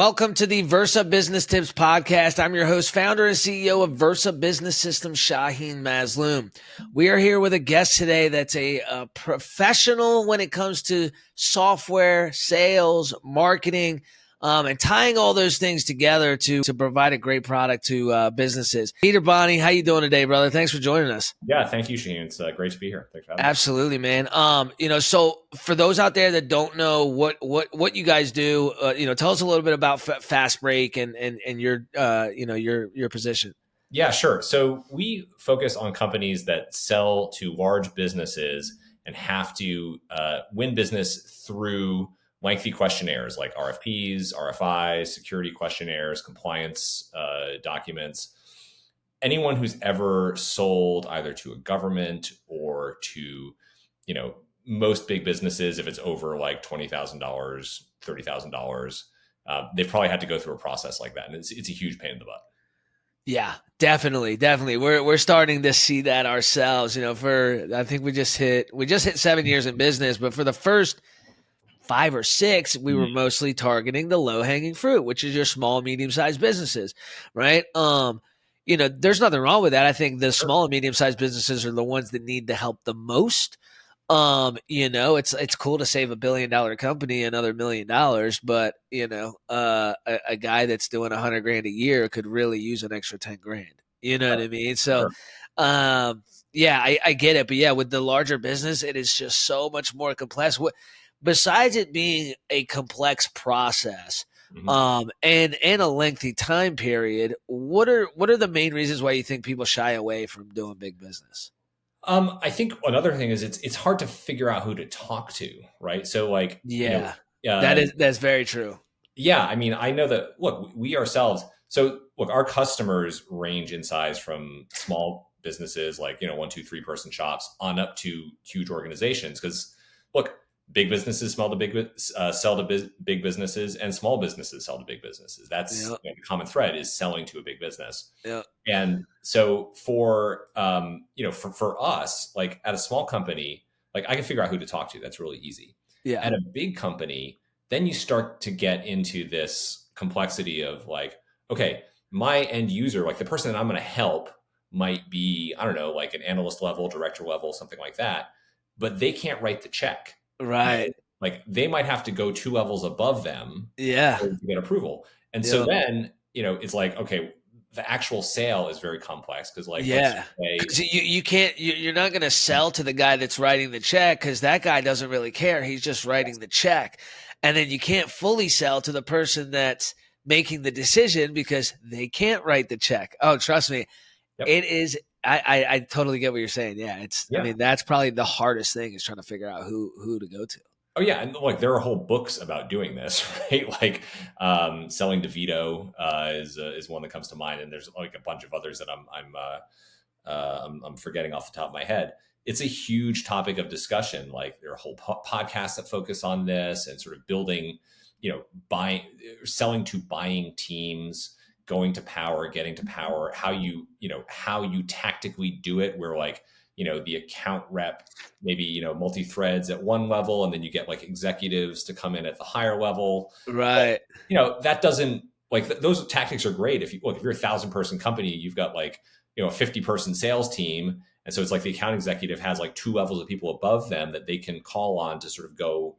Welcome to the Versa Business Tips Podcast. I'm your host, founder, and CEO of Versa Business Systems, Shaheen Mazloom. We are here with a guest today that's a professional when it comes to software, sales, marketing, and tying all those things together to provide a great product to businesses. Peter Bonney, how you doing today, brother? Thanks for joining us. Yeah, thank you, Shane. It's great to be here. Thanks for having me. Absolutely, man. So for those out there that don't know what you guys do, tell us a little bit about Fast Break and your your position. Yeah, sure. So we focus on companies that sell to large businesses and have to win business through lengthy questionnaires like RFPs, RFIs, security questionnaires, compliance documents. Anyone who's ever sold either to a government or to, most big businesses, if it's over like $20,000, $30,000, they've probably had to go through a process like that. And it's a huge pain in the butt. Yeah, definitely. We're starting to see that ourselves. I think we just hit 7 years in business, but for the first 5 or 6, we were mostly targeting the low hanging fruit, which is your small, medium sized businesses, right? There's nothing wrong with that. I think the small and medium sized businesses are the ones that need the help the most. It's cool to save $1 billion company another $1 million, but a guy that's doing $100,000 a year could really use an extra 10 grand. You know what I mean? So, I get it, but yeah, with the larger business, it is just so much more complex. Besides it being a complex process, and a lengthy time period, what are the main reasons why you think people shy away from doing big business? I think another thing is it's hard to figure out who to talk to, right? So that's very true. Yeah. I mean, I know that, look, we ourselves, our customers range in size from small businesses like, 1, 2, 3 person shops on up to huge organizations. Cause look, big businesses sell to big businesses, and small businesses sell to big businesses. That's the common thread is selling to a big business. Yeah. And so for us, like at a small company, like I can figure out who to talk to. That's really easy. Yeah. At a big company, then you start to get into this complexity of like, okay, my end user, like the person that I'm going to help might be, I don't know, like an analyst level, director level, something like that, but they can't write the check. Right. Like they might have to go 2 levels above them to get approval. And so then, it's like, okay, the actual sale is very complex because you're not going to sell to the guy that's writing the check because that guy doesn't really care. He's just writing the check. And then you can't fully sell to the person that's making the decision because they can't write the check. Oh, trust me. Yep. It is. I totally get what you're saying. Yeah. I mean, that's probably the hardest thing is trying to figure out who to go to. Oh yeah. And like, there are whole books about doing this, right? Like, selling DeVito, is one that comes to mind. And there's like a bunch of others that I'm forgetting off the top of my head. It's a huge topic of discussion. Like there are whole podcasts that focus on this and sort of building, selling to buying teams, going to power, getting to power, how you tactically do it, where like, the account rep, maybe, multi-threads at one level, and then you get like executives to come in at the higher level. Right. But, that doesn't like those tactics are great. If you're a 1,000-person company, you've got like, a 50-person sales team. And so it's like the account executive has like 2 levels of people above them that they can call on to sort of go,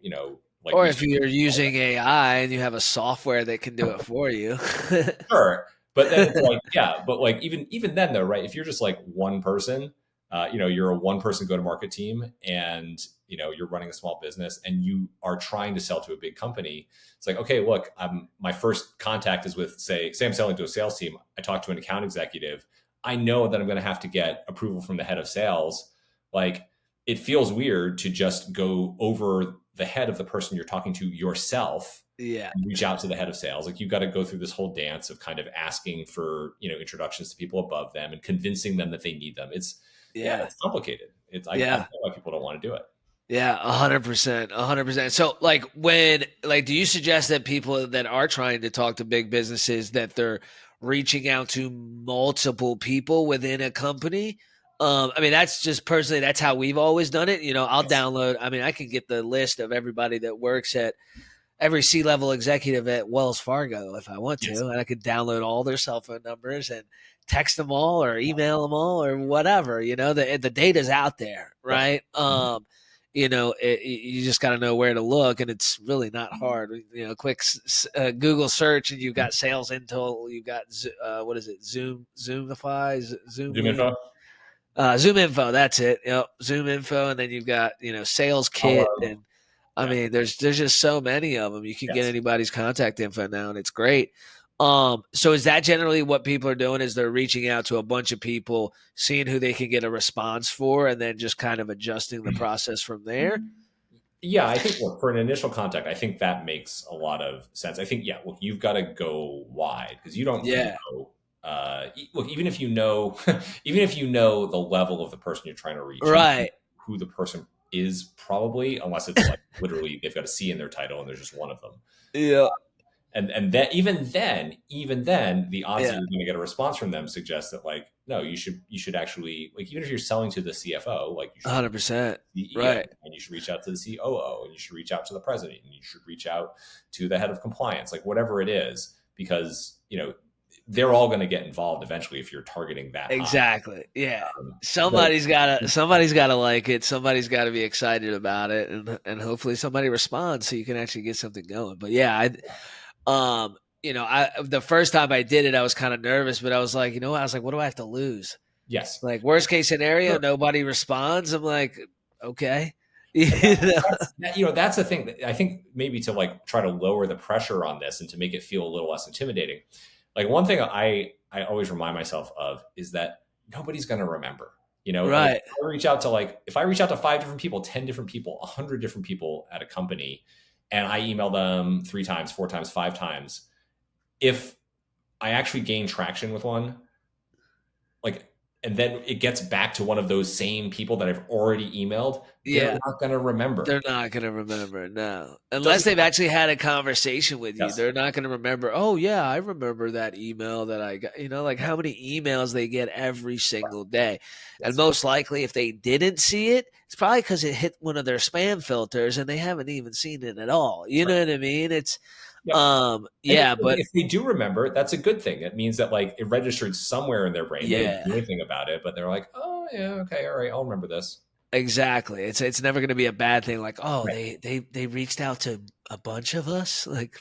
like, or if you're using AI and you have a software that can do it for you. Sure. But then it's like, but like even then though, right? If you're just like one person, you're a 1-person go-to-market team and, you're running a small business and you are trying to sell to a big company. It's like, okay, look, my first contact is with say I'm selling to a sales team. I talk to an account executive. I know that I'm going to have to get approval from the head of sales. Like it feels weird to just go over the head of the person you're talking to yourself. Yeah. And reach out to the head of sales. Like you've got to go through this whole dance of kind of asking for, introductions to people above them and convincing them that they need them. It's complicated. I know why people don't want to do it. Yeah, 100%, 100%. So do you suggest that people that are trying to talk to big businesses that they're reaching out to multiple people within a company? I mean, that's just personally, that's how we've always done it. I'll download, I can get the list of everybody that works at every C-level executive at Wells Fargo if I want Yes. to, and I could download all their cell phone numbers and text them all or email them all or whatever. The data's out there, Yep. right? Mhm. You just got to know where to look, and it's really not hard. Quick Google search, and you've got sales intel. You've got what is it? Zoom Zoom info. Zoom info. That's it. Yep, Zoom info, and then you've got sales kit, Follow. and I Yeah. mean, there's just so many of them. You can get Yes. anybody's contact info now, and it's great. So is that generally what people are doing? Is they're reaching out to a bunch of people, seeing who they can get a response for, and then just kind of adjusting the process from there? Yeah, I think look, for an initial contact, I think that makes a lot of sense. I think, yeah, look, you've got to go wide because you don't Yeah. know. Look, even if you know, even if you know the level of the person you're trying to reach, you know Right. who the person is probably, unless it's like literally they've got a C in their title and there's just one of them. Yeah. And that even then, the odds that Yeah. you're going to get a response from them suggest that like no, you should actually like even if you're selling to the CFO, like you should 100%. CEO, Right. and you should reach out to the COO, and you should reach out to the president, and you should reach out to the head of compliance, like whatever it is, because they're all going to get involved eventually if you're targeting that high. Exactly. Yeah. But Somebody's gotta like it. Somebody's gotta be excited about it, and hopefully somebody responds so you can actually get something going. But yeah, I the first time I did it, I was kind of nervous, but I was like, I was like, what do I have to lose? yes, Like worst case scenario, sure. nobody responds. I'm like, okay. And that's the thing that I think maybe to like try to lower the pressure on this and to make it feel a little less intimidating. Like one thing I always remind myself of is that nobody's going to remember. Like Right. if I reach out to 5 different people, 10 different people, 100 different people at a company, and I email them 3 times, 4 times, 5 times, if I actually gain traction with one, like, and then it gets back to one of those same people that I've already emailed, they're Yeah. not going to remember. They're not going to remember, no. Unless Doesn't they've actually had a conversation with you. Yes. They're not going to remember, oh, yeah, I remember that email that I got. Like Yeah. how many emails they get every single day. And Yes. most likely, if they didn't see it, it's probably because it hit one of their spam filters and they haven't even seen it at all. You know what I mean? It's, Yep. And yeah, but if they do remember, that's a good thing. It means that like it registered somewhere in their brain. They didn't yeah. do anything about it, but they're like, oh yeah, okay, all right, I'll remember this. Exactly. It's never going to be a bad thing. Like, oh, Right. they reached out to a bunch of us. Like,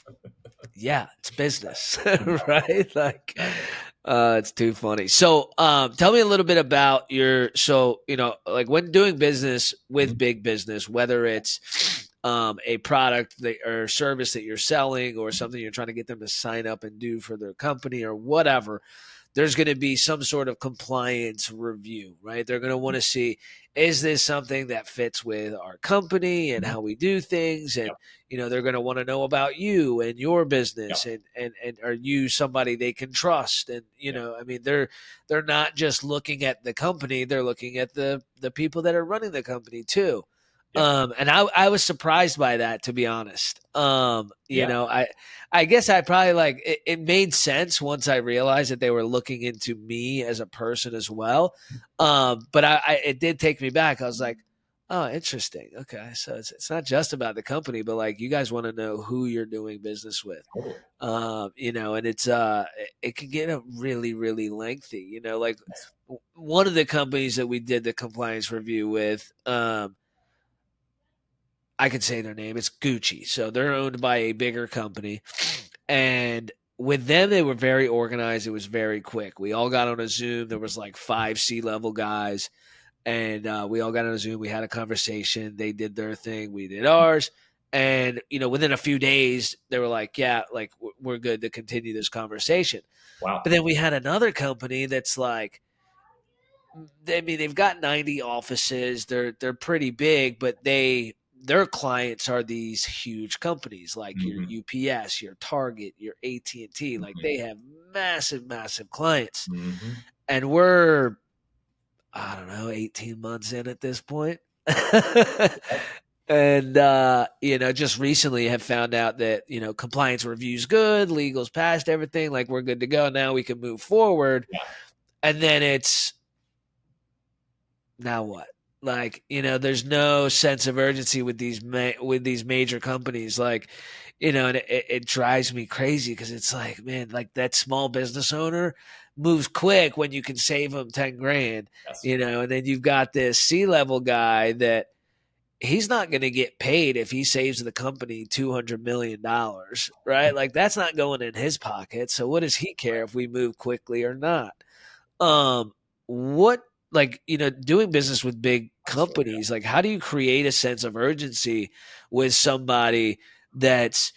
yeah, it's business, Exactly. right? Like, Exactly. it's too funny. So, tell me a little bit about like when doing business with Mhm. big business, whether it's a product or service that you're selling or something you're trying to get them to sign up and do for their company or whatever, there's going to be some sort of compliance review, right? They're going to want to see, is this something that fits with our company and Mhm. how we do things? And, Yep. they're going to want to know about you and your Yep. business and are you somebody they can trust? And, Yep. I mean, they're not just looking at the company, they're looking at the people that are running the company too. Yep. And I was surprised by that, to be honest. Yeah. I guess I probably like it made sense once I realized that they were looking into me as a person as well. But it did take me back. I was like, oh, interesting. Okay. So it's not just about the company, but like you guys want to know who you're doing business with. Totally. And it can get really, really lengthy, like Yes. one of the companies that we did the compliance review with, I could say their name. It's Gucci. So they're owned by a bigger company. And with them, they were very organized. It was very quick. We all got on a Zoom. There was like 5 C-level guys. And we all got on a Zoom. We had a conversation. They did their thing. We did ours. And, within a few days, they were like, yeah, like we're good to continue this conversation. Wow. But then we had another company that's like, I mean, they've got 90 offices. They're pretty big, but their clients are these huge companies like your Mhm. UPS, your Target, your AT&T. Like Mhm. they have massive, massive clients. Mhm. And we're, I don't know, 18 months in at this point. Yep. And just recently have found out that, compliance review's good, legal's passed everything, like we're good to go. Now we can move forward. Yeah. And then it's, now what? Like, there's no sense of urgency with these major companies. Like, and it drives me crazy because it's like, man, like that small business owner moves quick when you can save them 10 grand, Yes. and then you've got this C-level guy that he's not going to get paid if he saves the company $200 million, right? Like that's not going in his pocket. So what does he care if we move quickly or not? Um, what like doing business with big Absolutely. companies, like how do you create a sense of urgency with somebody that's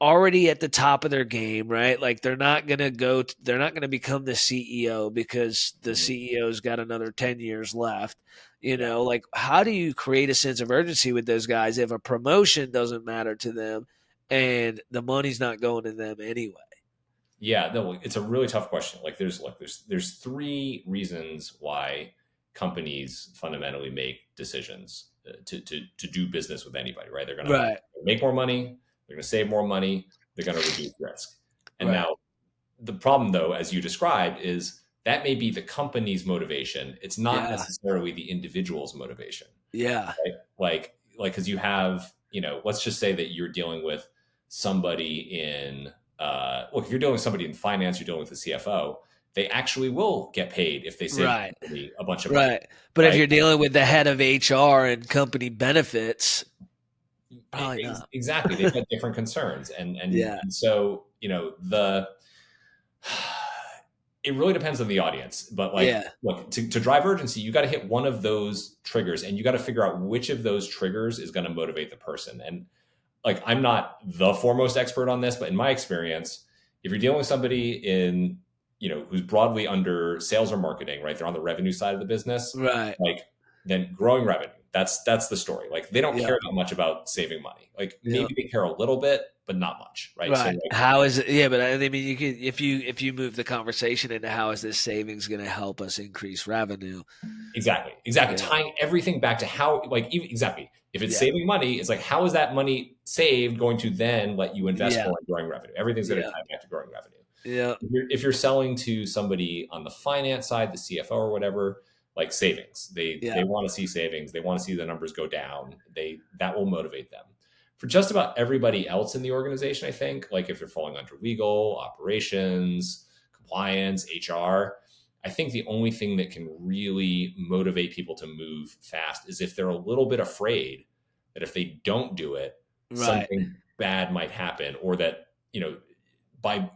already at the top of their game, right? Like they're not going to become the CEO because the Mhm. CEO's got another 10 years left. Yeah. Like how do you create a sense of urgency with those guys if a promotion doesn't matter to them and the money's not going to them anyway? Yeah, no, it's a really tough question. Like there's three reasons why companies fundamentally make decisions to do business with anybody, right? They're going to Right. make more money, they're going to save more money, they're going to reduce risk. And Right. now the problem though, as you described, is that may be the company's motivation. It's not Yeah. necessarily the individual's motivation, Yeah. right? Like because you have, let's just say that you're dealing with somebody in look, if you're dealing with somebody in finance, you're dealing with the CFO, they actually will get paid if they save the Right. company a bunch of money, Right. But if right? you're dealing with the head of HR and company benefits, probably not. Exactly. They've got different concerns. Yeah. And so, the it really depends on the audience. But like, Yeah. look, to drive urgency, you got to hit one of those triggers and you got to figure out which of those triggers is going to motivate the person. And like, I'm not the foremost expert on this, but in my experience, if you're dealing with somebody who's broadly under sales or marketing, right? They're on the revenue side of the business, Right. like then growing revenue. That's the story. Like they don't Yeah. care that much about saving money. Like Yeah. maybe they care a little bit, but not much, right? So Right. like How is it? Yeah, but I mean, you could if you move the conversation into how is this savings going to help us increase revenue? exactly, Yeah. tying everything back to how exactly. If it's Yeah. saving money, it's like how is that money saved going to then let you invest Yeah. more in growing revenue? Everything's going to Yeah. tie back to growing revenue. Yeah. If you're selling to somebody on the finance side, the CFO or whatever, like savings, they Yeah. want to see savings. They want to see the numbers go down. That will motivate them. For just about everybody else in the organization, I think, like if you're falling under legal, operations, compliance, HR, I think the only thing that can really motivate people to move fast is if they're a little bit afraid that if they don't do it, Right. something bad might happen, or that by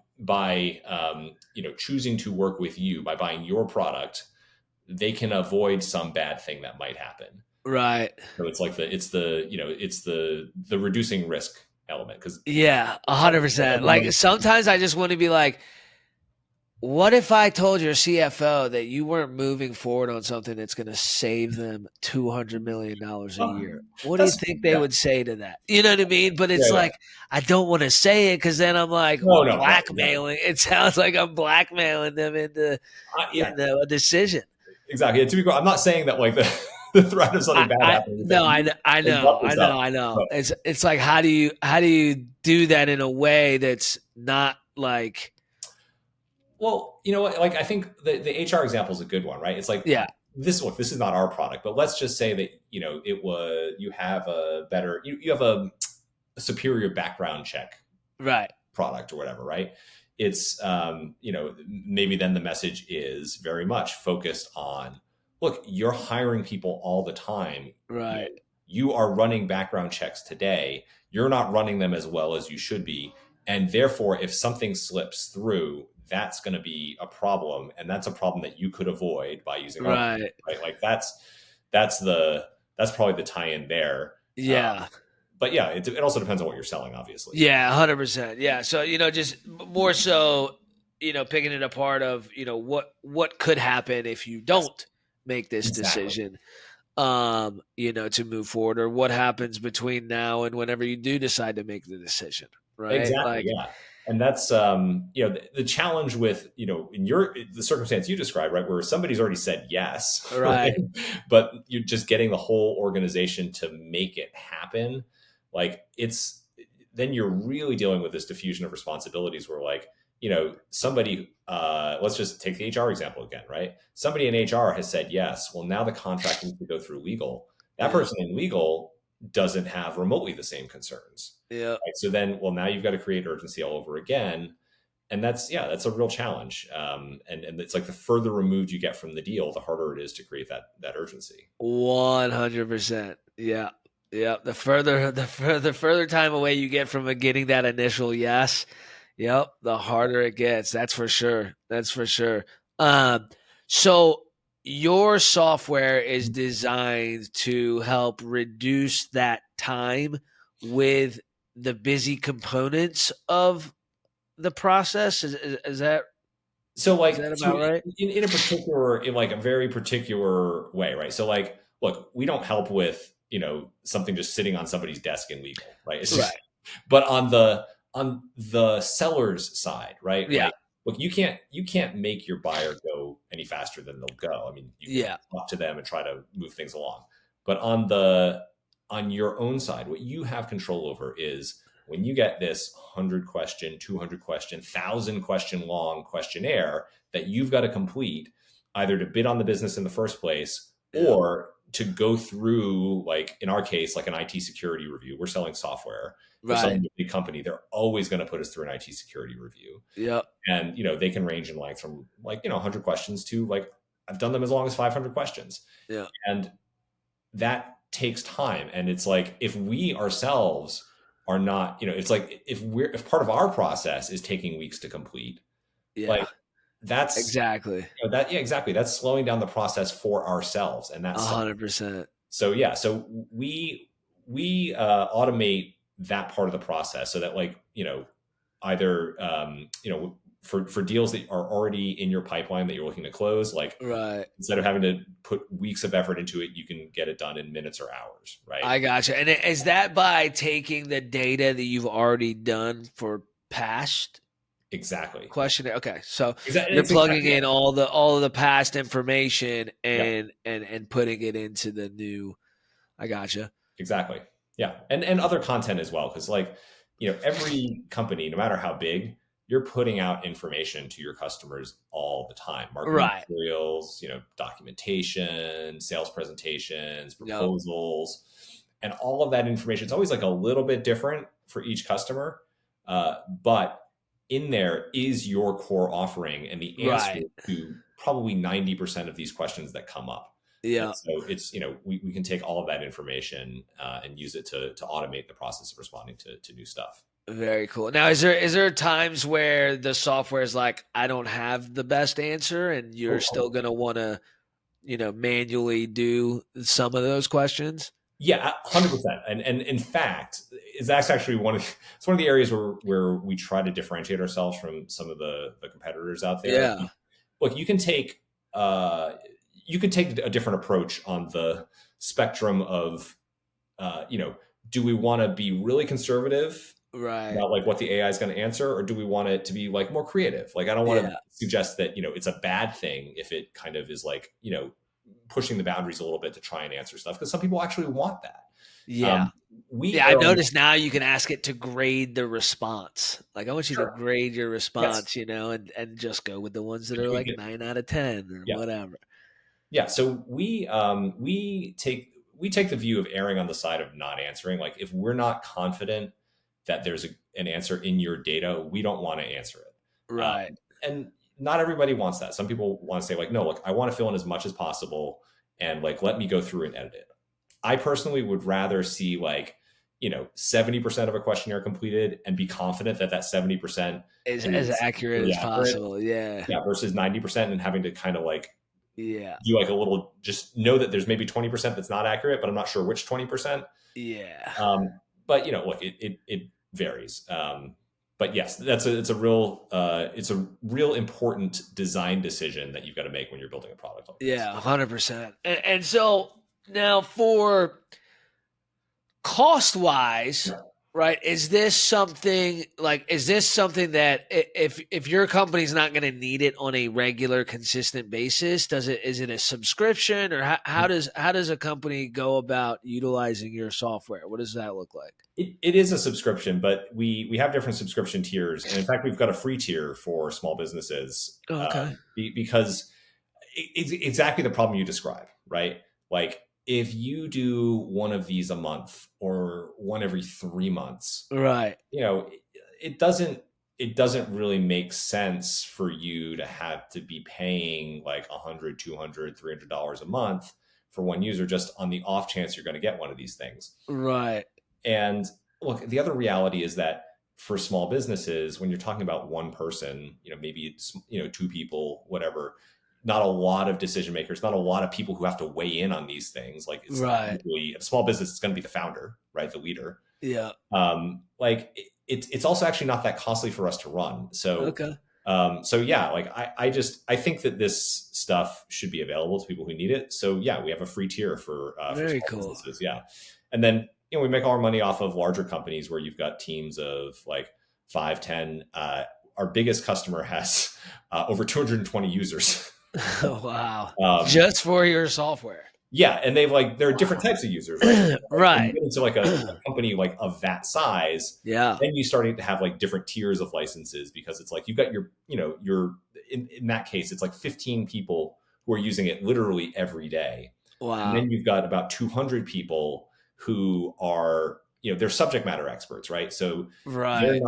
choosing to work with you, by buying your product, they can avoid some bad thing that might happen. Right. So it's like the reducing risk element, because Yeah. 100%. Like sometimes I just want to be like, what if I told your CFO that you weren't moving forward on something that's going to save them $200 million a year? What do you that's think they yeah, would say to that? You know what I mean? But yeah, it's yeah. like I don't want to say it because then I'm like No, exactly. blackmailing. It sounds like I'm blackmailing them into Yeah, a decision. exactly. And to be clear, I'm not saying that like the threat of something bad I happening is that no, you I they brought know, this up. I know. But It's like how do you do that in a way that's not like well, you know what? Like I think the HR example is a good one, right? It's like yeah, this is not our product, but let's just say that you have a better you have a superior background check right, product or whatever, right? It's maybe then the message is very much focused on, look, you're hiring people all the time. right, You are running background checks today. You're not running them as well as you should be. And therefore, if something slips through, that's going to be a problem. And that's a problem that you could avoid by using our product, right. right? Like that's probably the tie-in there. Yeah. But yeah, it also depends on what you're selling, obviously. Yeah, 100%. Yeah. So, just more so, picking it apart of, what could happen if you Yes, don't make this exactly. decision, to move forward, or what happens between now and whenever you do decide to make the decision, right? Exactly. Like, Yeah. And that's the challenge with in the circumstance you described, right, where somebody's already said yes, right, right. but you're just getting the whole organization to make it happen. Like then you're really dealing with this diffusion of responsibilities where like somebody let's just take the HR example again, right? Somebody in HR has said yes. Well, now the contract needs to go through legal. That Yeah. person in legal doesn't have remotely the same concerns. Yeah. Right? So then, well, now you've got to create urgency all over again. And that's a real challenge. And it's like the further removed you get from the deal, the harder it is to create that urgency. 100%. Yeah. Yeah. The further time away you get from getting that initial yes, yep, the harder it gets. That's for sure. That's for sure. Um, so your software is designed to help reduce that time with the busy components of the process. Is that So is like that so about right? in a particular, in like a very particular way, right? So like, look, we don't help with, something just sitting on somebody's desk in legal, right? It's just, Right. but on the seller's side, right? Yeah. Like, look, you can't make your buyer go any faster than they'll go. I mean, you can Yeah. talk to them and try to move things along. But on your own side, what you have control over is when you get this 100 question, 200 question, 1,000 question long questionnaire that you've got to complete either to bid on the business in the first place Yeah. or to go through, like in our case, like an IT security review. We're selling software. If we're Right. selling to a big company, they're always going to put us through an IT security review. Yep. And, they can range in length from like, 100 questions to like, I've done them as long as 500 questions. Yeah. And that takes time. And it's like, if we ourselves are not, it's like if part of our process is taking weeks to complete, Yeah. like that's, Exactly. yeah, exactly. That's slowing down the process for ourselves. And A that's, hundred percent. so yeah, so we automate that part of the process so that like, either, for deals that are already in your pipeline that you're looking to close, like Right. instead of having to put weeks of effort into it, you can get it done in minutes or hours, right? I gotcha. And is that by taking the data that you've already done for past Exactly. questionnaire? Okay, so Exactly. you're It's plugging exactly, in all of the past information yeah, and putting it into the new. I gotcha. exactly. Yeah. And other content as well. Cause like, every company, no matter how big, you're putting out information to your customers all the time, marketing Right. materials, documentation, sales presentations, Yep. proposals, and all of that information. It's always like a little bit different for each customer. But in there is your core offering and the answer Right. to probably 90% of these questions that come up. And Yeah. so it's, we can take all of that information and use it to automate the process of responding to new stuff. Very cool. Now, is there times where the software is like, I don't have the best answer, and you're still Oh, gonna want to, manually do some of those questions? yeah, 100%. And in fact, that's actually it's one of the areas where we try to differentiate ourselves from some of the competitors out there. Yeah. Look, uh, you could take a different approach on the spectrum of, do we want to be really conservative Right. about like what the AI is going to answer, or do we want it to be like more creative? Like, I don't want to Yeah. suggest that, it's a bad thing if it kind of is like, pushing the boundaries a little bit to try and answer stuff, because some people actually want that. Yeah. Um, we Yeah, I've are on, noticed now you can ask it to grade the response. Like, I want you to sure, grade your yes, response, and just go with the ones that and are you can like get, 9 out of 10 or yeah, whatever. yeah. So we take the view of erring on the side of not answering. Like, if we're not confident that there's an answer in your data, we don't want to answer it. Right. And not everybody wants that. Some people want to say like, no, look, I want to fill in as much as possible, and like, let me go through and edit it. I personally would rather see like, 70% of a questionnaire completed and be confident that that 70% As is accurate pretty as accurate. possible. Yeah. Yeah. Versus 90% and having to kind of like Yeah. do like a little, just know that there's maybe 20% that's not accurate, but I'm not sure which 20%. Yeah. But look, it varies. But yes, it's a real important design decision that you've got to make when you're building a product like this. Yeah, 100%. And so now for cost wise, right? Is this something that if your company's not going to need it on a regular, consistent basis, is it a subscription, or how does a company go about utilizing your software? What does that look like? It is a subscription, but we have different subscription tiers, and in fact, we've got a free tier for small businesses, Oh, okay. because it's exactly the problem you describe, right? Like, if you do one of these a month or one every 3 months, Right. you know, it doesn't it doesn't really make sense for you to have to be paying like 100, 200, $300 a month for one user just on the off chance you're going to get one of these things. Right. And look, the other reality is that for small businesses, when you're talking about one person, maybe it's, two people, whatever, not a lot of decision makers, not a lot of people who have to weigh in on these things. Like it's Right. usually a small business, it's going to be the founder, right? The leader. Yeah. It's also actually not that costly for us to run. Okay. So yeah, like I think that this stuff should be available to people who need it. So yeah, we have a free tier for Very small cool. businesses. Yeah. And then, we make all our money off of larger companies where you've got teams of like 5, 10. Our biggest customer has over 220 users. Wow. Um, Just for your software. yeah, and there are different types of users, right? Like, when you Right. get into like a company like of that size, Yeah. then you starting to have like different tiers of licenses because it's like you've got your in that case, it's like 15 people who are using it literally every day. And Wow. then you've got about 200 people who are, they're subject matter experts, right? So Right.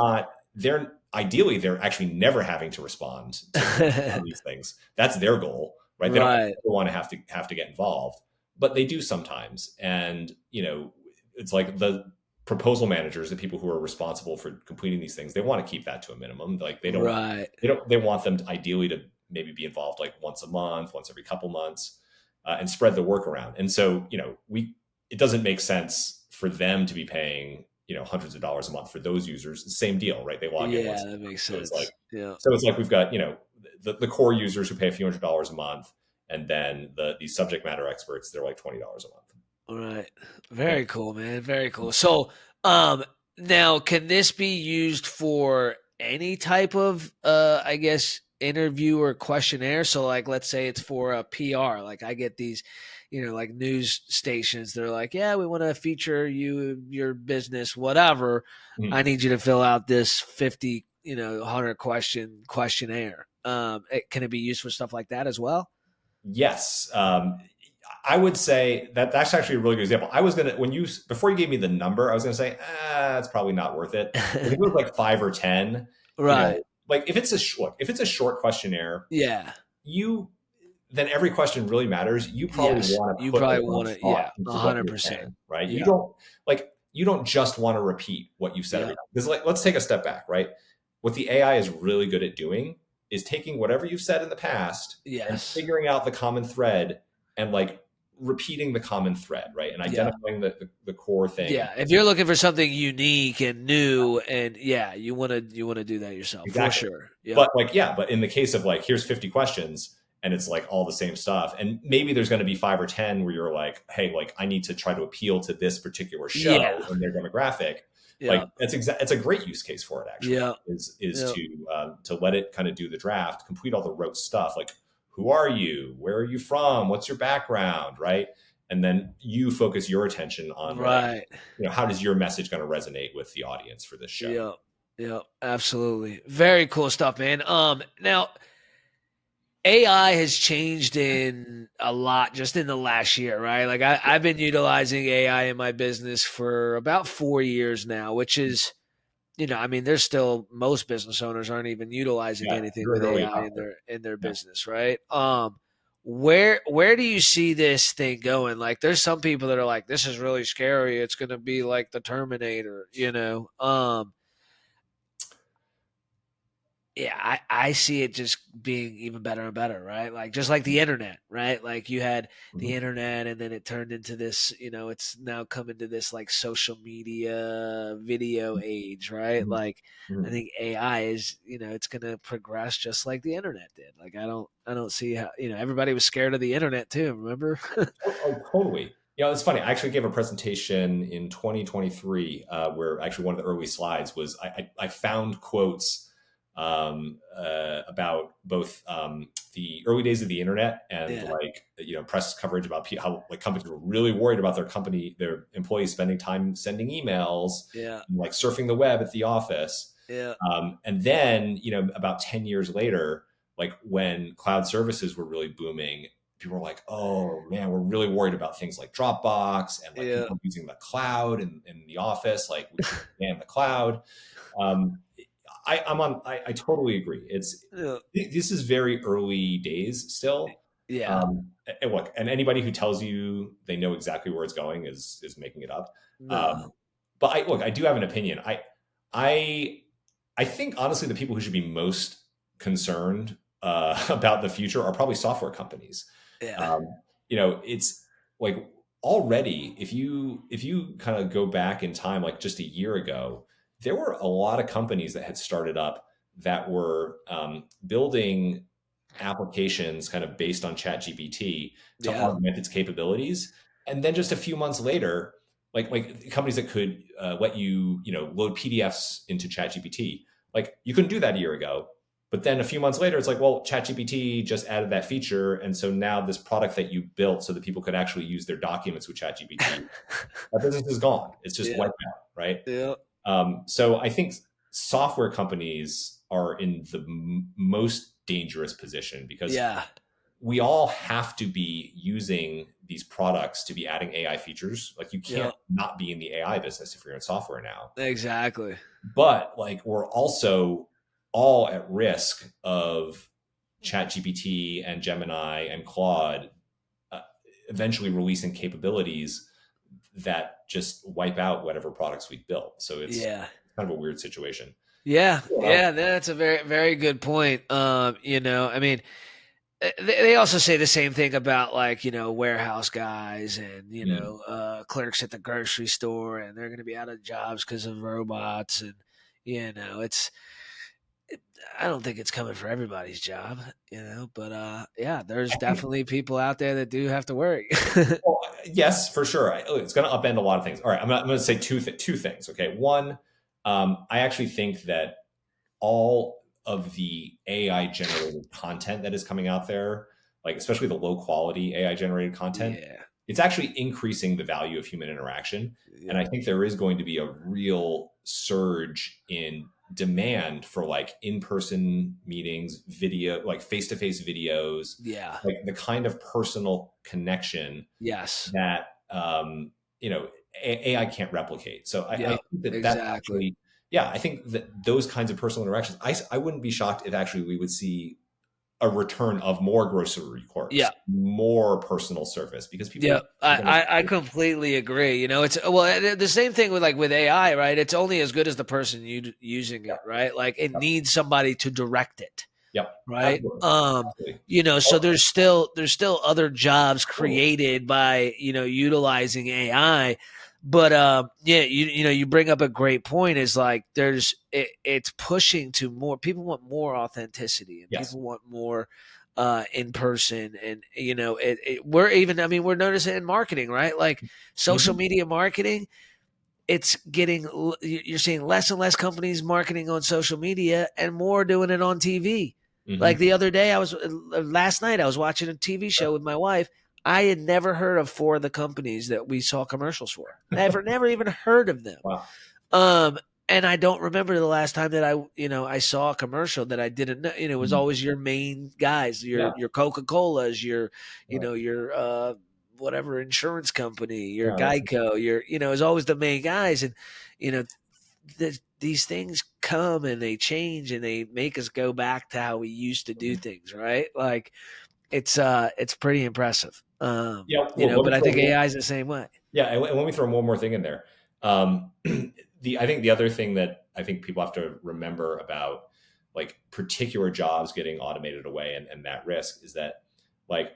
they're ideally, they're actually never having to respond to these things. That's their goal, right? They don't Right. want to have to get involved, but they do sometimes. And, it's like the proposal managers, the people who are responsible for completing these things, they want to keep that to a minimum. Like Right. they want them to ideally to maybe be involved like once a month, once every couple months, and spread the work around. And so, it doesn't make sense for them to be paying, hundreds of dollars a month for those users. Same deal, right? They log in Yeah, once a that month. makes So it's like, sense. Yeah. we've got, the core users who pay a few $100s a month. And then these subject matter experts, they're like $20 a month. All right. Yeah. Very cool, man. Very cool. So, now can this be used for any type of, I guess, interview or questionnaire? So, like, let's say it's for a PR. Like, I get these, like news stations. They're like, yeah, we want to feature you, your business, whatever. I Mhm. need you to fill out this 50, 100 questionnaire. Can it be used for stuff like that as well? Yes. I would say that's actually a really good example. I was going to, before you gave me the number, I was going to say, it's probably not worth it. But if it was like 5 or 10, Right. like if it's a short questionnaire, Yeah. then every question really matters. You probably Yes, want to you put a probably lot of wanna, thought yeah, into what you're 100%. saying, right? Yeah, You don't just want to repeat what you've said every yeah, time. Because let's take a step back, right? What the AI is really good at doing is taking whatever you've said in the past and yes, figuring out the common thread and like repeating the common thread, right? And yeah, identifying the core thing. And yeah. If you're looking for something unique and new and yeah, you wanna do that yourself for exactly. sure. Yep. But in the case of like, here's 50 questions and it's like all the same stuff. And maybe there's going to be 5 or 10 where you're like, hey, like I need to try to appeal to this particular Yeah, show and their demographic. Like yeah, it's a great use case for it actually yeah, is yeah, to let it kind of do the draft, complete all the rote stuff. Like, who are you? Where are you from? What's your background? Right. And then you focus your attention on like, right. how does your message going to resonate with the audience for this show? Yeah, yeah, absolutely. Very cool stuff, man. Now AI has changed in a lot just in the last year, right? Like I've been utilizing AI in my business for about 4 years now, which is, I mean, there's still most business owners aren't even utilizing Yeah. anything You're an with early AI adopter. in their Yeah. business, right? Where do you see this thing going? Like, there's some people that are like, this is really scary. It's going to be like the Terminator, Yeah, I see it just being even better and better, right? Like just like the internet, right? Like you had the Mhm. internet and then it turned into this, it's now come into this like social media video age, right? Mhm. Like I Mhm. think AI is, it's gonna progress just like the internet did. Like I don't see how, everybody was scared of the internet too, remember? Oh, totally. It's funny. I actually gave a presentation in 2023 where actually one of the early slides was I found quotes about both the early days of the internet and Yeah, like press coverage about how like companies were really worried about their employees spending time sending emails, yeah, and, like surfing the web at the office. yeah, And then about 10 years later, like when cloud services were really booming, people are like, oh man, we're really worried about things like Dropbox and like Yeah. people using the cloud in the office. Like we should ban the cloud. Um, I totally agree. Yeah. This is very early days still. Yeah. And look, and anybody who tells you they know exactly where it's going is making it up. No. Um, but I do have an opinion. I I think honestly, the people who should be most concerned about the future are probably software companies. Yeah. Um, it's like already if you kind of go back in time, like just a year ago, there were a lot of companies that had started up that were building applications kind of based on ChatGPT to Yeah. augment its capabilities. And then just a few months later, like companies that could let you load PDFs into ChatGPT, like you couldn't do that a year ago. But then a few months later, it's like, well, ChatGPT just added that feature, and so now this product that you built so that people could actually use their documents with ChatGPT, that business is gone. It's just Yeah. wiped out, right? Yeah. So I think software companies are in the most dangerous position because Yeah. we all have to be using these products to be adding AI features. Like you Yeah. can't not be in the AI business if you're in software now. Exactly. But like we're also all at risk of ChatGPT and Gemini and Claude uh, eventually releasing capabilities that just wipe out whatever products we built. So it's Yeah. kind of a weird situation. Yeah. Well, Yeah. That's a very, very good point. I mean, they also say the same thing about like, warehouse guys and, mm, clerks at the grocery store, and they're going to be out of jobs because of robots. And, it's, I don't think it's coming for everybody's job, but yeah, there's I think, definitely people out there that do have to work. well, yes, for sure. It's going to upend a lot of things. All right, I'm going to say two things. Okay, one, I actually think that all of the AI generated content that is coming out there, like especially the low quality AI generated content, Yeah. it's actually increasing the value of human interaction. And Yeah. I think there is going to be a real surge in demand for like in-person meetings, video, like face-to-face videos, Yeah. like the kind of personal connection Yes. that AI can't replicate. So I Yep. think that that's Exactly. actually, yeah, I think that those kinds of personal interactions, I wouldn't be shocked if actually we would see a return of more grocery clerks, Yeah. more personal service, because Yeah, people are I, going I I to, completely agree. It's the same thing with like with AI, right? It's only as good as the person using yeah, it, right? Like it yeah, needs somebody to direct it, yep, right? absolutely, absolutely. So Oh, there's still other jobs totally. created by utilizing AI, but yeah, you bring up a great point. Is like it's pushing to more people want more authenticity, and Yes. people want more in person, and we're even, I mean, we're noticing in marketing, right? Like social Hmm. media marketing, it's getting, you're seeing less and less companies marketing on social media and more doing it on TV. Like Hmm. the other day, last night I was watching a TV show with my wife. I had never heard of four of the companies that we saw commercials for. Never even heard of them. Wow. Um, and I don't remember the last time that I saw a commercial that I didn't know. It was Mhm. always your main guys, Yeah. your Coca-Colas, Right. your whatever insurance company, your Yeah. Geico, is always the main guys. And you know, these things come and they change and they make us go back to how we used to do Mhm. things, right? Like it's pretty impressive. Yeah. Well, let me But I throw think AI is the same way. yeah, and let me throw one more thing in there. I think the other thing that I think people have to remember about like particular jobs getting automated away and that risk is that like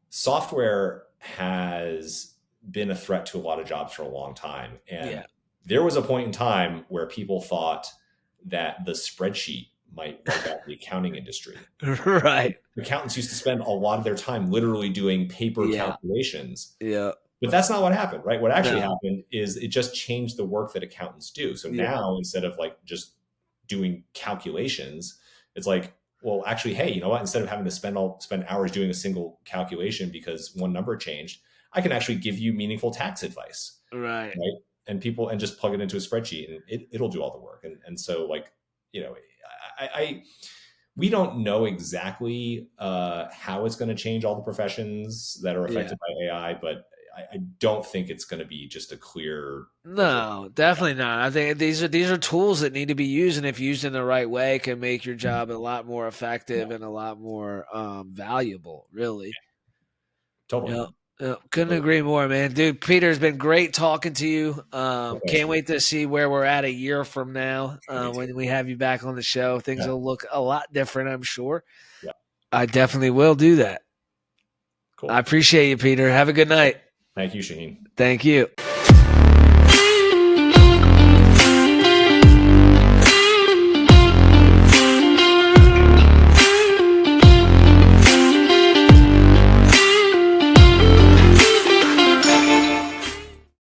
software has been a threat to a lot of jobs for a long time. And Yeah. there was a point in time where people thought that the spreadsheet might wipe out the accounting industry. Right. Accountants used to spend a lot of their time literally doing paper Yeah. calculations, Yeah. but that's not what happened, right? What actually No. happened is it just changed the work that accountants do. So Yeah. now instead of like just doing calculations, it's like, well, actually, hey, you know what? Instead of having to spend hours doing a single calculation because one number changed, I can actually give you meaningful tax advice, Right. right? And just plug it into a spreadsheet and it'll do all the work. And so like, you know, I We don't know exactly how it's going to change all the professions that are Yeah. affected by AI, but I don't think it's going to be just a clear over. No, definitely not. I think these are tools that need to be used, and if used in the right way, can make your job a lot more Yeah, effective and a lot more valuable. Really. totally. Yep. Yep. Couldn't agree more, man. Dude, Peter, it's been great talking to you. Likewise, Can't Steve. wait to see where we're at a year from now Me too. when we have you back on the show. Things Yeah, will look a lot different, I'm sure. yeah, I definitely will do that. I cool. appreciate you, Peter. Have a good night. Thank you, Shaheen. Thank you.